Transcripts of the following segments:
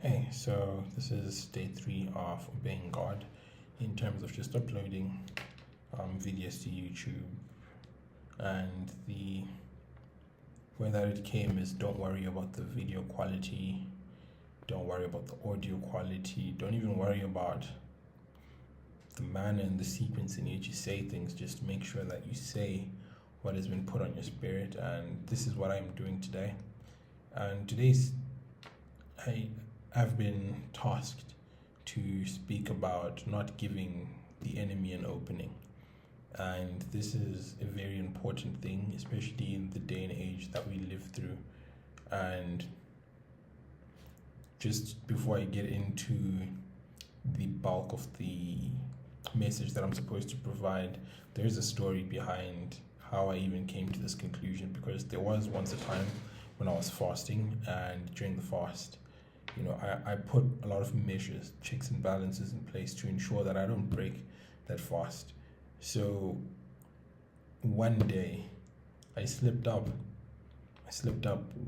Hey, so this is day 3 of obeying God in terms of just uploading videos to YouTube. And the way that it came is don't worry about the video quality, don't worry about the audio quality, don't even worry about the manner and the sequence in which you say things. Just make sure that you say what has been put on your spirit. And this is what I'm doing today. And I've been tasked to speak about not giving the enemy an opening. And this is a very important thing, especially in the day and age that we live through. And just before I get into the bulk of the message that I'm supposed to provide, there's a story behind how I even came to this conclusion, because there was once a time when I was fasting, and during the fast, I put a lot of measures, checks and balances in place to ensure that I don't break that fast. So one day I slipped up,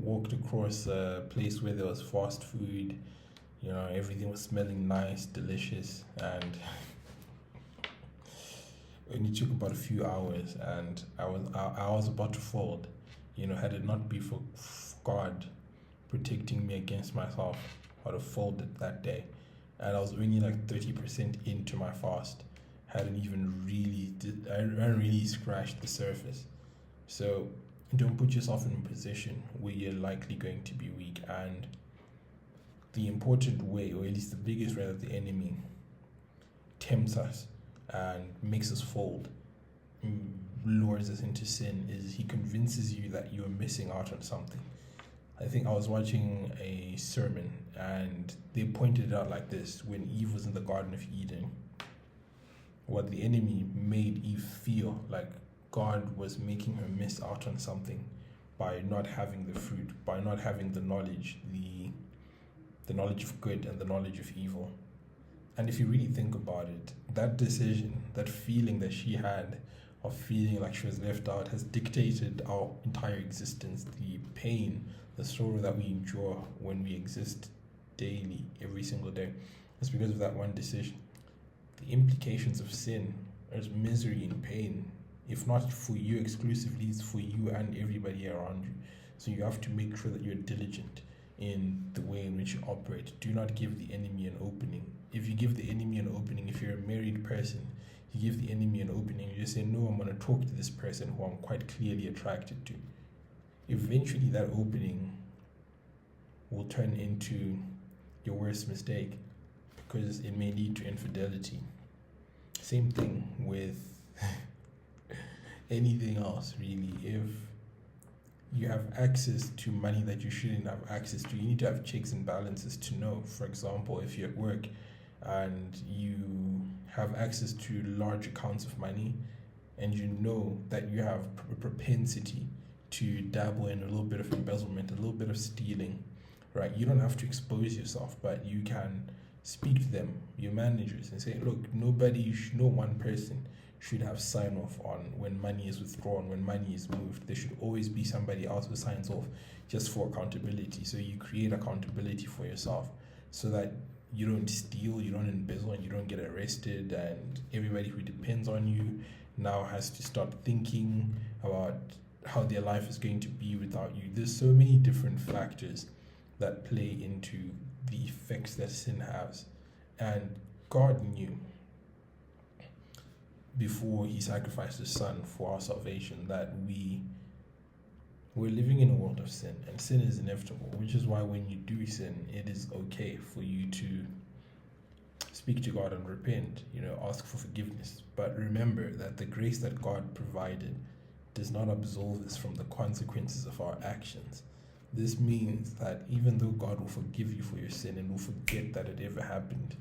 walked across a place where there was fast food, everything was smelling nice, delicious, and it only took about a few hours, and I was about to fold. Had it not be for God protecting me against myself, I would have folded that day. And I was only like 30% into my fast. I hadn't really scratched the surface. So don't put yourself in a position where you're likely going to be weak. And the important way, or at least the biggest way that the enemy tempts us and makes us fold, lures us into sin, is he convinces you that you're missing out on something. I think I was watching a sermon and they pointed it out like this: when Eve was in the Garden of Eden, what the enemy made Eve feel like God was making her miss out on something by not having the fruit, by not having the knowledge, the knowledge of good and the knowledge of evil. And if you really think about it, that decision, that feeling that she had of feeling like she was left out, has dictated our entire existence. The pain, the sorrow that we endure when we exist daily, every single day, is because of that one decision. The implications of sin is misery and pain. If not for you exclusively, it's for you and everybody around you. So you have to make sure that you're diligent in the way in which you operate. Do not give the enemy an opening. If you give the enemy an opening, if you're a married person, you give the enemy an opening, you just say, no, I'm going to talk to this person who I'm quite clearly attracted to. Eventually that opening will turn into your worst mistake, because it may lead to infidelity. Same thing with anything else, really. If you have access to money that you shouldn't have access to, you need to have checks and balances to know. For example, if you're at work and you have access to large accounts of money, and you know that you have a propensity to dabble in a little bit of embezzlement, a little bit of stealing, right? You don't have to expose yourself, but you can speak to them, your managers, and say, look, no one person should have sign off on when money is withdrawn, when money is moved. There should always be somebody else who signs off, just for accountability. So you create accountability for yourself, so that you don't steal, you don't embezzle, and you don't get arrested, and everybody who depends on you now has to start thinking about how their life is going to be without you. There's so many different factors that play into the effects that sin has. And God knew before he sacrificed his son for our salvation that we're living in a world of sin, and sin is inevitable, which is why when you do sin, it is okay for you to speak to God and repent, ask for forgiveness. But remember that the grace that God provided does not absolve us from the consequences of our actions. This means that even though God will forgive you for your sin and will forget that it ever happened,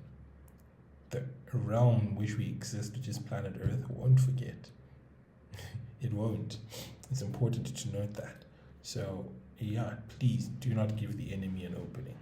the realm in which we exist, which is planet Earth, won't forget. It won't. It's important to note that. So, please do not give the enemy an opening.